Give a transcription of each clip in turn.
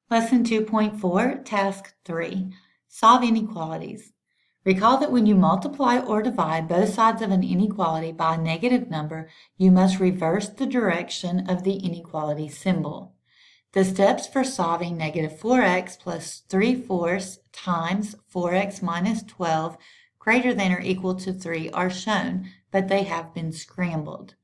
Lesson 2.4, Task 3, Solve Inequalities. Recall that when you multiply or divide both sides of an inequality by a negative number, you must reverse the direction of the inequality symbol. The steps for solving negative 4x plus 3/4 times 4x minus 12 greater than or equal to 3 are shown, but they have been scrambled.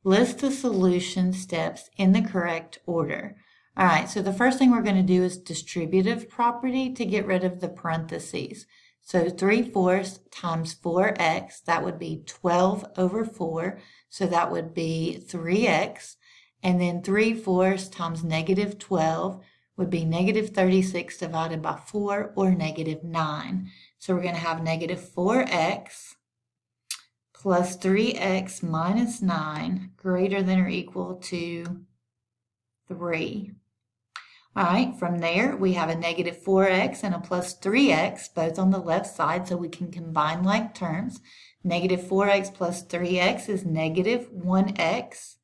List the solution steps in the correct order. All right, so the first thing we're going to do is distributive property to get rid of the parentheses. So 3/4 times 4x, that would be 12 over 4, so that would be 3x. And then 3/4 times negative 12 would be negative 36 divided by 4, or negative 9. So we're going to have negative 4x plus 3x minus 9 greater than or equal to 3. All right, from there we have a negative 4x and a plus 3x, both on the left side, so we can combine like terms. Negative 4x plus 3x is negative 1x.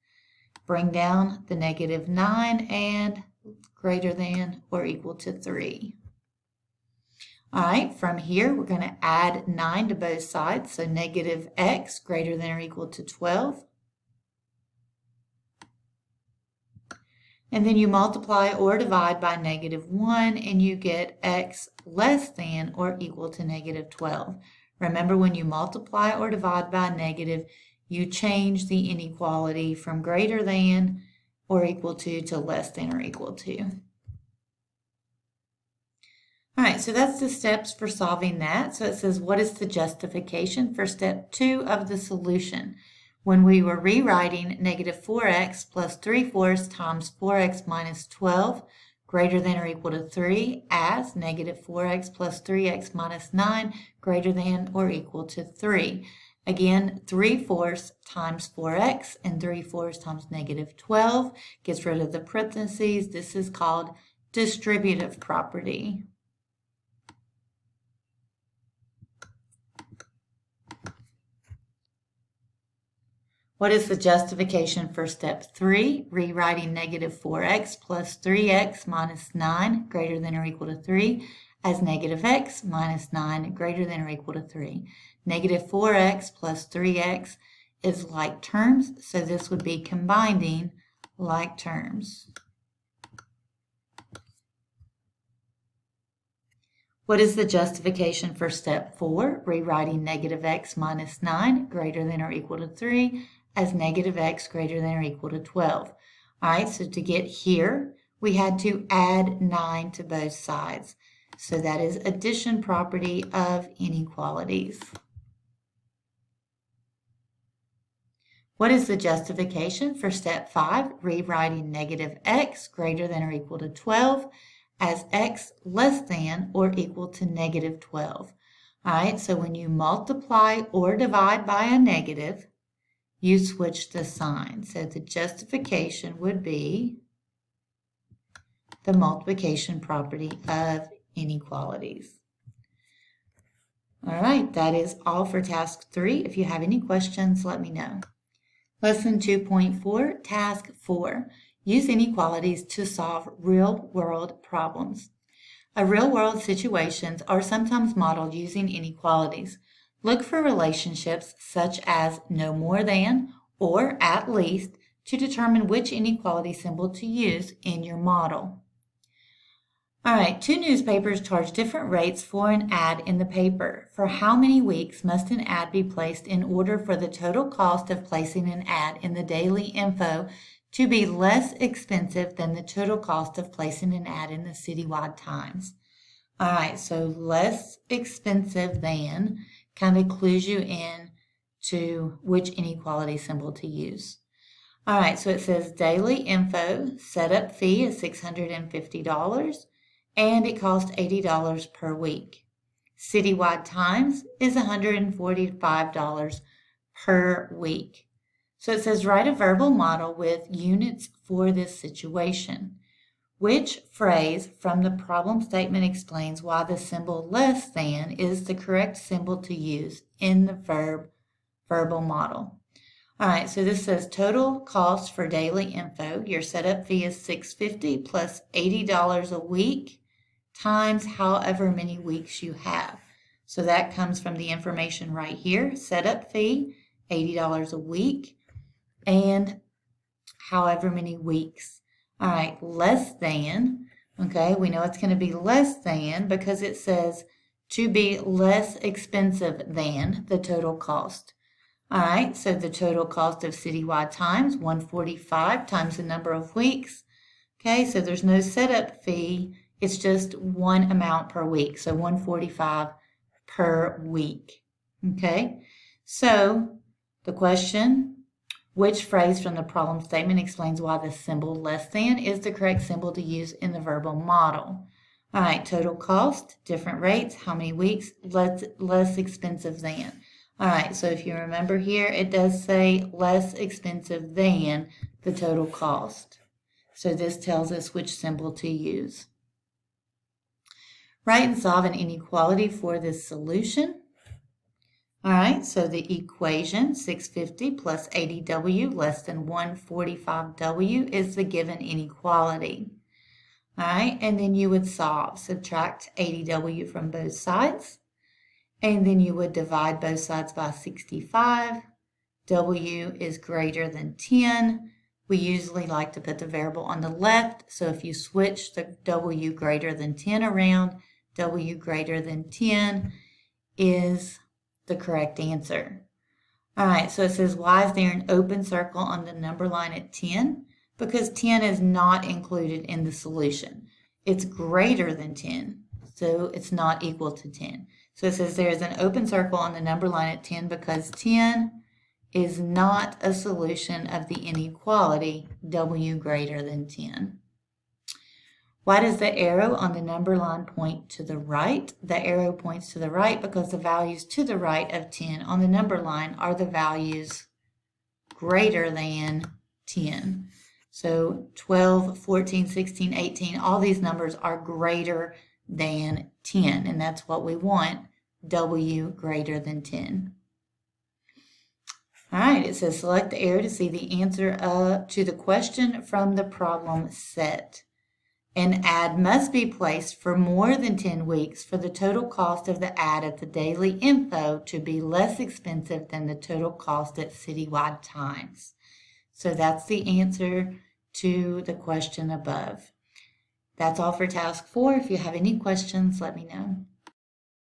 Bring down the negative 9 and greater than or equal to 3. All right, from here we're going to add 9 to both sides, so negative x greater than or equal to 12. And then you multiply or divide by negative 1 and you get x less than or equal to negative 12. Remember, when you multiply or divide by negative, you change the inequality from greater than or equal to less than or equal to. All right, so that's the steps for solving that. So it says, what is the justification for step 2 of the solution? When we were rewriting negative 4x plus 3/4 times 4x minus 12 greater than or equal to 3 as negative 4x plus 3x minus 9 greater than or equal to 3. Again, 3/4 times 4x and 3/4 times negative 12 gets rid of the parentheses. This is called distributive property. What is the justification for step 3? Rewriting negative 4x plus 3x minus 9 greater than or equal to 3 as negative x minus 9 greater than or equal to 3. Negative 4x plus 3x is like terms, so this would be combining like terms. What is the justification for step 4? Rewriting negative x minus 9 greater than or equal to 3 as negative x greater than or equal to 12. All right, so to get here, we had to add 9 to both sides. So that is addition property of inequalities. What is the justification for step 5? Rewriting negative x greater than or equal to 12 as x less than or equal to negative 12. All right, so when you multiply or divide by a negative, you switch the sign. So the justification would be the multiplication property of inequalities. All right, that is all for task 3. If you have any questions, let me know. Lesson 2.4, task 4. Use inequalities to solve real-world problems. Real-world situations are sometimes modeled using inequalities. Look for relationships such as no more than or at least to determine which inequality symbol to use in your model. All right, 2 newspapers charge different rates for an ad in the paper. For how many weeks must an ad be placed in order for the total cost of placing an ad in the Daily Info to be less expensive than the total cost of placing an ad in the Citywide Times? All right, so less expensive than kind of clues you in to which inequality symbol to use. All right, so it says Daily Info setup fee is $650 and it costs $80 per week. Citywide Times is $145 per week. So it says write a verbal model with units for this situation. Which phrase from the problem statement explains why the symbol less than is the correct symbol to use in the verbal model? All right, so this says total cost for daily info. Your setup fee is $650 plus $80 a week times however many weeks you have. So that comes from the information right here. Setup fee, $80 a week, and however many weeks. All right, less than. Okay, we know it's going to be less than because it says to be less expensive than the total cost. All right, so the total cost of citywide times 145 times the number of weeks. Okay, so there's no setup fee. It's just one amount per week, so 145 per week. Okay, so the question, which phrase from the problem statement explains why the symbol less than is the correct symbol to use in the verbal model? All right, total cost, different rates, how many weeks, less expensive than. All right, so if you remember here, it does say less expensive than the total cost. So this tells us which symbol to use. Write and solve an inequality for this solution. All right, so the equation 650 plus 80W less than 145W is the given inequality. All right, and then you would solve. Subtract 80W from both sides. And then you would divide both sides by 65. W is greater than 10. We usually like to put the variable on the left. So if you switch the W greater than 10 around, W greater than 10 is the correct answer. All right, so it says, why is there an open circle on the number line at 10? Because 10 is not included in the solution. It's greater than 10, so it's not equal to 10. So it says there is an open circle on the number line at 10 because 10 is not a solution of the inequality W greater than 10. Why does the arrow on the number line point to the right? The arrow points to the right because the values to the right of 10 on the number line are the values greater than 10. So 12, 14, 16, 18, all these numbers are greater than 10, and that's what we want, W greater than 10. All right, it says select the arrow to see the answer to the question from the problem set. An ad must be placed for more than 10 weeks for the total cost of the ad at the daily info to be less expensive than the total cost at citywide times. So that's the answer to the question above. That's all for task 4. If you have any questions, let me know.